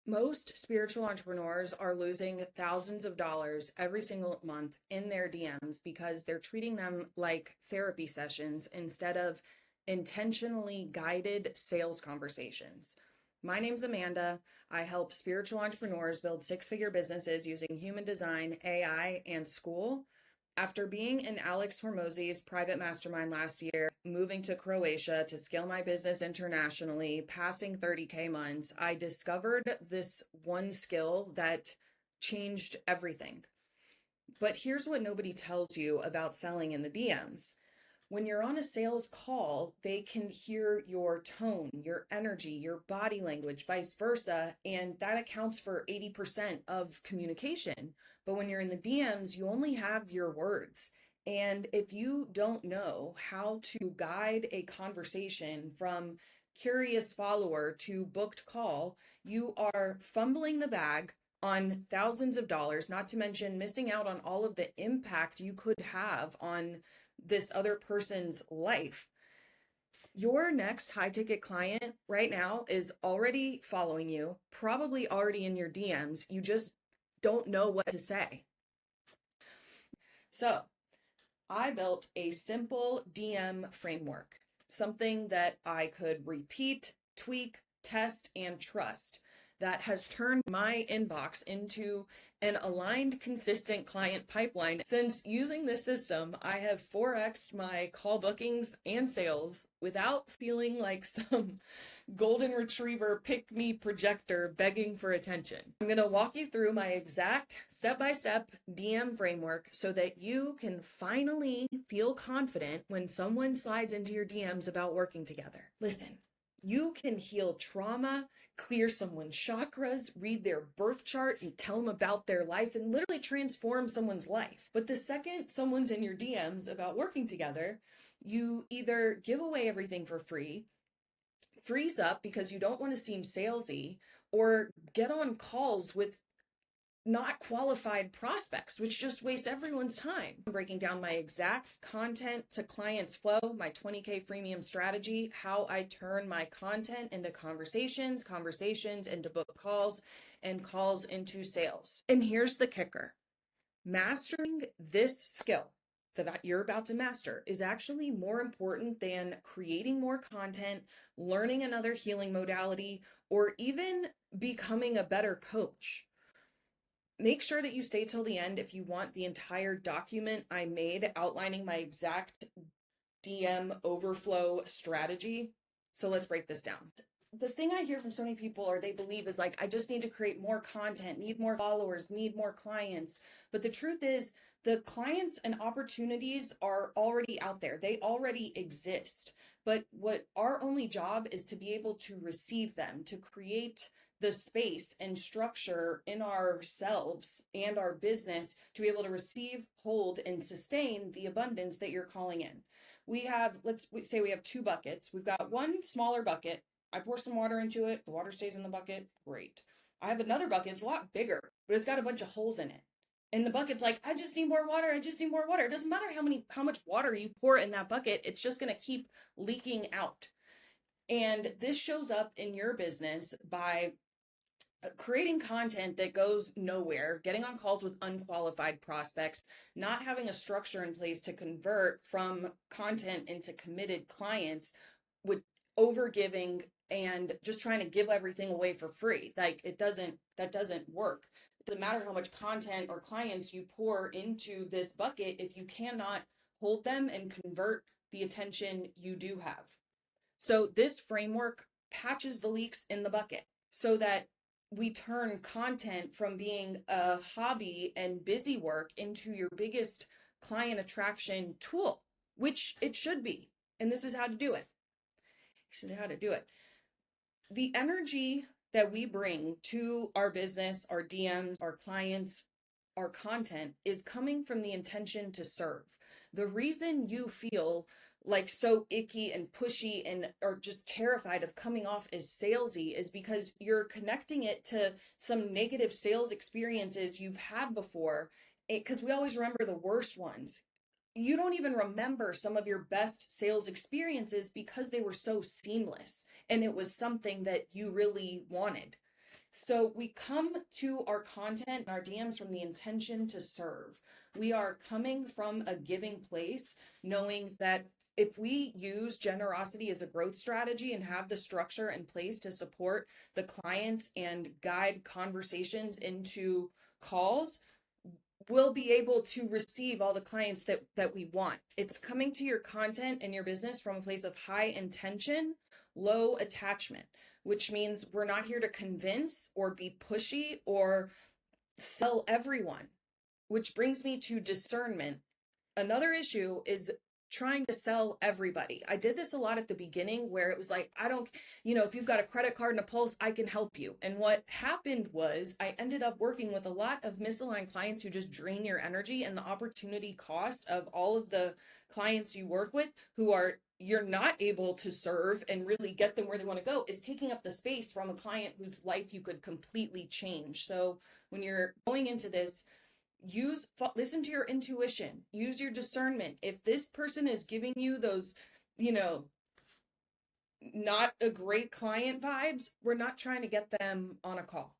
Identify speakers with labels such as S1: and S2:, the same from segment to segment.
S1: Most spiritual entrepreneurs are losing thousands of dollars every single month in their DMs because they're treating them like therapy sessions instead of intentionally guided sales conversations. My name's Amanda. I help spiritual entrepreneurs build six-figure businesses using human design, AI, and Skool. After being in Alex Hormozzi's private mastermind last year, moving to Croatia to scale my business internationally, passing 30K months, I discovered this one skill that changed everything. But here's what nobody tells you about selling in the DMs. When you're on a sales call, they can hear your tone, your energy, your body language, vice versa, and that accounts for 80% of communication. But when you're in the DMs, you only have your words. And if you don't know how to guide a conversation from curious follower to booked call, you are fumbling the bag on thousands of dollars, not to mention missing out on all of the impact you could have on this other person's life. Your next high ticket client right now is already following you, probably already in your DMs. You just don't know what to say. So I built a simple DM framework, something that I could repeat, tweak, test, and trust, that has turned my inbox into an aligned, consistent client pipeline. Since using this system, I have 4x'd my call bookings and sales without feeling like some golden retriever pick-me projector begging for attention. I'm going to walk you through my exact step-by-step DM framework so that you can finally feel confident when someone slides into your DMs about working together. Listen. You can heal trauma, clear someone's chakras, read their birth chart, and tell them about their life and literally transform someone's life. But the second someone's in your DMs about working together, you either give away everything for free, freeze up because you don't want to seem salesy, or get on calls with not qualified prospects, which just wastes everyone's time. I'm breaking down my exact content to clients flow, my 20K freemium strategy, how I turn my content into conversations, conversations into book calls, and calls into sales. And here's the kicker. Mastering this skill that you're about to master is actually more important than creating more content, learning another healing modality, or even becoming a better coach. Make sure that you stay till the end if you want the entire document I made outlining my exact DM overflow strategy. So let's break this down. The thing I hear from so many people or they believe is like, I just need to create more content, need more followers, need more clients. But the truth is the clients and opportunities are already out there. They already exist. But what our only job is to be able to receive them, to create the space and structure in ourselves and our business to be able to receive, hold, and sustain the abundance that you're calling in. We have, let's say we have two buckets. We've got one smaller bucket. I pour some water into it. The water stays in the bucket. Great. I have another bucket. It's a lot bigger, but it's got a bunch of holes in it. And the bucket's like, I just need more water. I just need more water. It doesn't matter how much water you pour in that bucket. It's just going to keep leaking out. And this shows up in your business by creating content that goes nowhere, getting on calls with unqualified prospects, not having a structure in place to convert from content into committed clients, with overgiving and just trying to give everything away for free. Like that doesn't work. It doesn't matter how much content or clients you pour into this bucket if you cannot hold them and convert the attention you do have. So this framework patches the leaks in the bucket so that we turn content from being a hobby and busy work into your biggest client attraction tool, which it should be. And this is how to do it. This is how to do it. The energy that we bring to our business, our DMs, our clients, our content is coming from the intention to serve. The reason you feel like so icky and pushy and are just terrified of coming off as salesy is because you're connecting it to some negative sales experiences you've had before, because we always remember the worst ones. You don't even remember some of your best sales experiences because they were so seamless and it was something that you really wanted. So we come to our content and our DMs from the intention to serve. We are coming from a giving place, knowing that if we use generosity as a growth strategy and have the structure in place to support the clients and guide conversations into calls, we'll be able to receive all the clients that we want. It's coming to your content and your business from a place of high intention, low attachment, which means we're not here to convince or be pushy or sell everyone. Which brings me to discernment. Another issue is trying to sell everybody. I did this a lot at the beginning where it was like, I don't, if you've got a credit card and a pulse, I can help you. And what happened was I ended up working with a lot of misaligned clients who just drain your energy, and the opportunity cost of all of the clients you work with you're not able to serve and really get them where they want to go is taking up the space from a client whose life you could completely change. So when you're going into this, listen to your intuition, use your discernment. If this person is giving you those, not a great client vibes, we're not trying to get them on a call.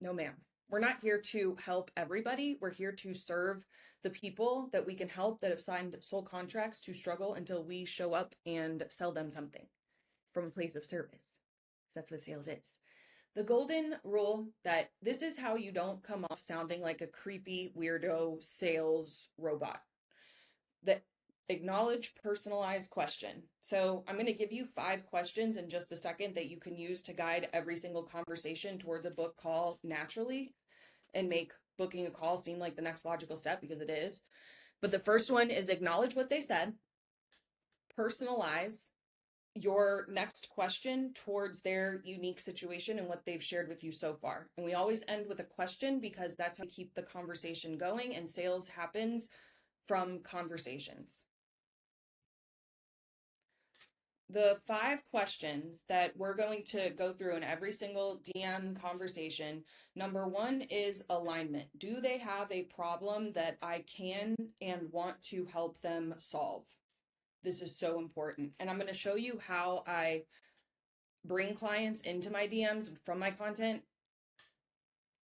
S1: No, ma'am. We're not here to help everybody. We're here to serve the people that we can help that have signed soul contracts to struggle until we show up and sell them something from a place of service. That's what sales is. The golden rule that this is how you don't come off sounding like a creepy weirdo sales robot. That acknowledge personalized question. So I'm going to give you 5 questions in just a second that you can use to guide every single conversation towards a book call naturally and make booking a call seem like the next logical step, because it is. But the first one is acknowledge what they said, personalize your next question towards their unique situation and what they've shared with you so far. And we always end with a question because that's how we keep the conversation going, and sales happens from conversations. The 5 questions that we're going to go through in every single DM conversation. Number 1 is alignment. Do they have a problem that I can and want to help them solve? This is so important. And I'm going to show you how I bring clients into my DMs from my content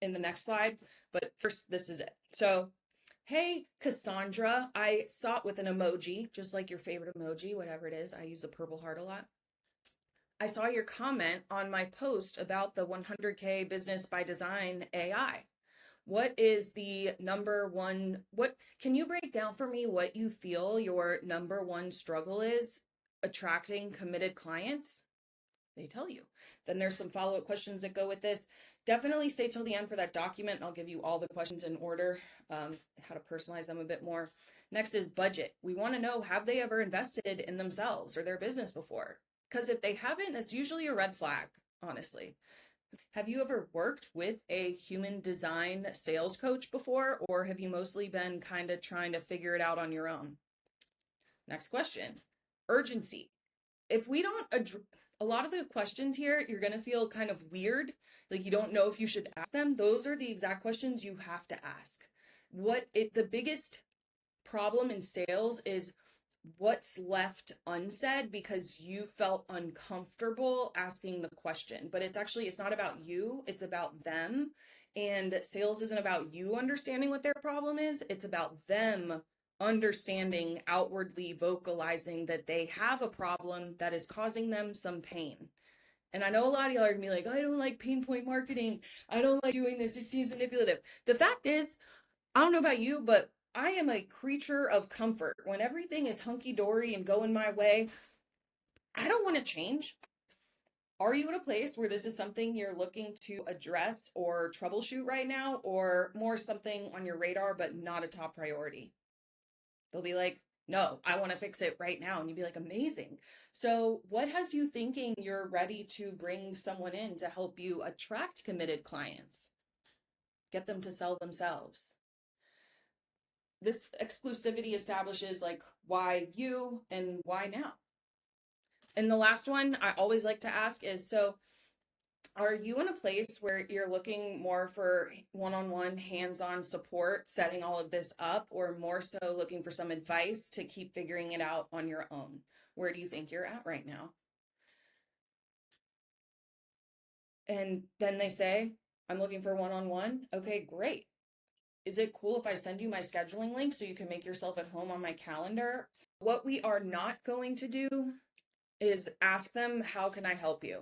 S1: in the next slide. But first, this is it. So, hey, Cassandra, I saw it with an emoji, just like your favorite emoji, whatever it is. I use the purple heart a lot. I saw your comment on my post about the 100K Business by Design AI. What is the number one, can you break down for me what you feel your number one struggle is attracting committed clients? They tell you. Then there's some follow-up questions that go with this. Definitely stay till the end for that document. I'll give you all the questions in order, how to personalize them a bit more. Next is budget. We want to know, have they ever invested in themselves or their business before? Because if they haven't, that's usually a red flag, honestly. Have you ever worked with a human design sales coach before, or have you mostly been kind of trying to figure it out on your own? Next question, urgency. If we don't address a lot of the questions here, you're going to feel kind of weird, like you don't know if you should ask them. Those are the exact questions you have to ask. The biggest problem in sales is what's left unsaid because you felt uncomfortable asking the question. But it's not about you, it's about them. And sales isn't about you understanding what their problem is, it's about them understanding, outwardly vocalizing that they have a problem that is causing them some pain. And I know a lot of y'all are gonna be like, I don't like pain point marketing, I don't like doing this, it seems manipulative. The fact is, I don't know about you, but I am a creature of comfort. When everything is hunky-dory and going my way, I don't want to change. Are you at a place where this is something you're looking to address or troubleshoot right now, or more something on your radar but not a top priority? They'll be like, no, I want to fix it right now. And you'd be like, amazing. So what has you thinking you're ready to bring someone in to help you attract committed clients? Get them to sell themselves. This exclusivity establishes like why you and why now. And the last one I always like to ask is, so are you in a place where you're looking more for one-on-one hands-on support, setting all of this up, or more so looking for some advice to keep figuring it out on your own? Where do you think you're at right now? And then they say, I'm looking for one-on-one. Okay, great. Is it cool if I send you my scheduling link so you can make yourself at home on my calendar? What we are not going to do is ask them, how can I help you?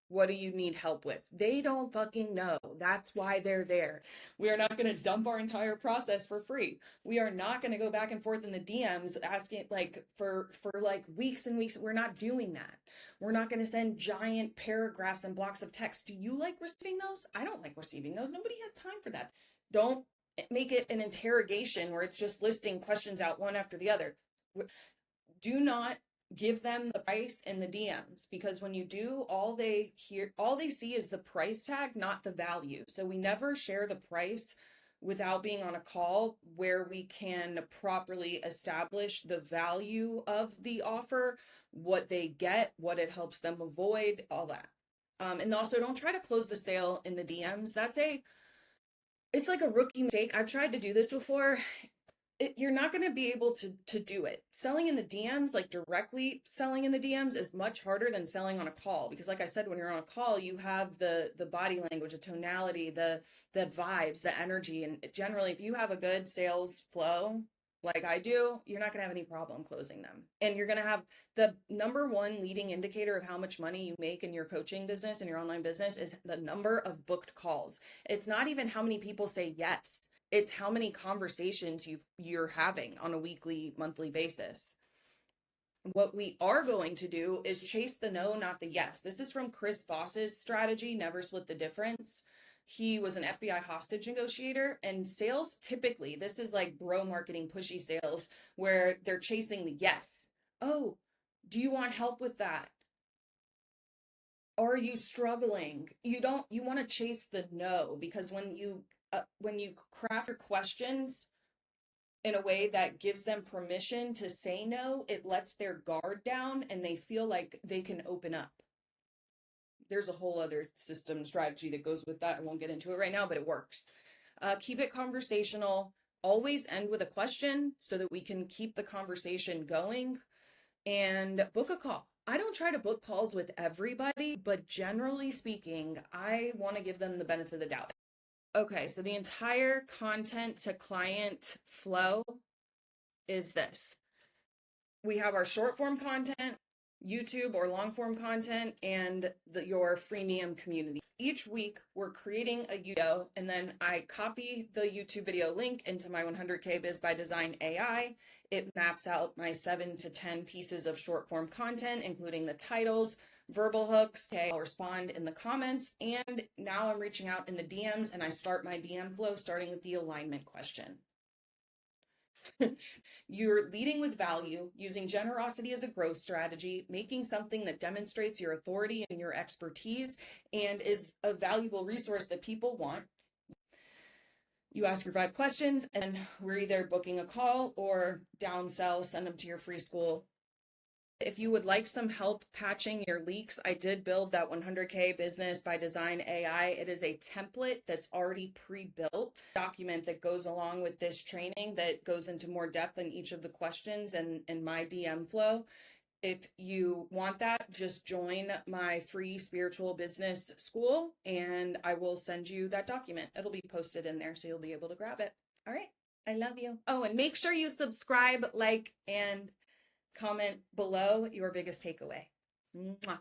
S1: What do you need help with? They don't fucking know. That's why they're there. We are not going to dump our entire process for free. We are not going to go back and forth in the DMs asking like for like weeks and weeks. We're not doing that. We're not going to send giant paragraphs and blocks of text. Do you like receiving those? I don't like receiving those. Nobody has time for that. Don't make it an interrogation where it's just listing questions out one after the other. Do not give them the price in the DMs, because when you do, all they see is the price tag, not the value. So we never share the price without being on a call where we can properly establish the value of the offer, what they get, what it helps them avoid, all that. And also don't try to close the sale in the DMs. It's like a rookie mistake. I've tried to do this before. You're not going to be able to do it. Selling in the DMs, like directly selling in the DMs, is much harder than selling on a call, because like I said, when you're on a call, you have the body language, the tonality, the vibes, the energy, and generally if you have a good sales flow like I do, you're not going to have any problem closing them. And you're going to have the number one leading indicator of how much money you make in your coaching business and your online business is the number of booked calls. It's not even how many people say yes. It's how many conversations you're having on a weekly, monthly basis. What we are going to do is chase the no, not the yes. This is from Chris Voss's strategy, Never Split the Difference. He was an FBI hostage negotiator, and sales typically, this is like bro marketing, pushy sales, where they're chasing the yes. Oh, do you want help with that? Are you struggling? You want to chase the no, because when you craft your questions in a way that gives them permission to say no, it lets their guard down and they feel like they can open up. There's a whole other system strategy that goes with that. I won't get into it right now, but it works. Keep it conversational. Always end with a question so that we can keep the conversation going, and book a call. I don't try to book calls with everybody, but generally speaking, I want to give them the benefit of the doubt. Okay, so the entire content to client flow is this. We have our short form content, YouTube or long form content, and your freemium community. Each week we're creating a video, and then I copy the YouTube video link into my 100K Biz by Design AI. It maps out my 7 to 10 pieces of short form content, including the titles, verbal hooks. Okay, I'll respond in the comments, and now I'm reaching out in the DMs, and I start my DM flow starting with the alignment question. You're leading with value, using generosity as a growth strategy, making something that demonstrates your authority and your expertise and is a valuable resource that people want. You ask your 5 questions, and we're either booking a call or downsell, send them to your free school. If you would like some help patching your leaks, I did build that 100K Business by Design AI. It is a template that's already pre-built document that goes along with this training that goes into more depth in each of the questions and my DM flow. If you want that, just join my free spiritual business school and I will send you that document. It'll be posted in there so you'll be able to grab it. All right. I love you. Oh, and make sure you subscribe, like, and comment below your biggest takeaway. Mwah.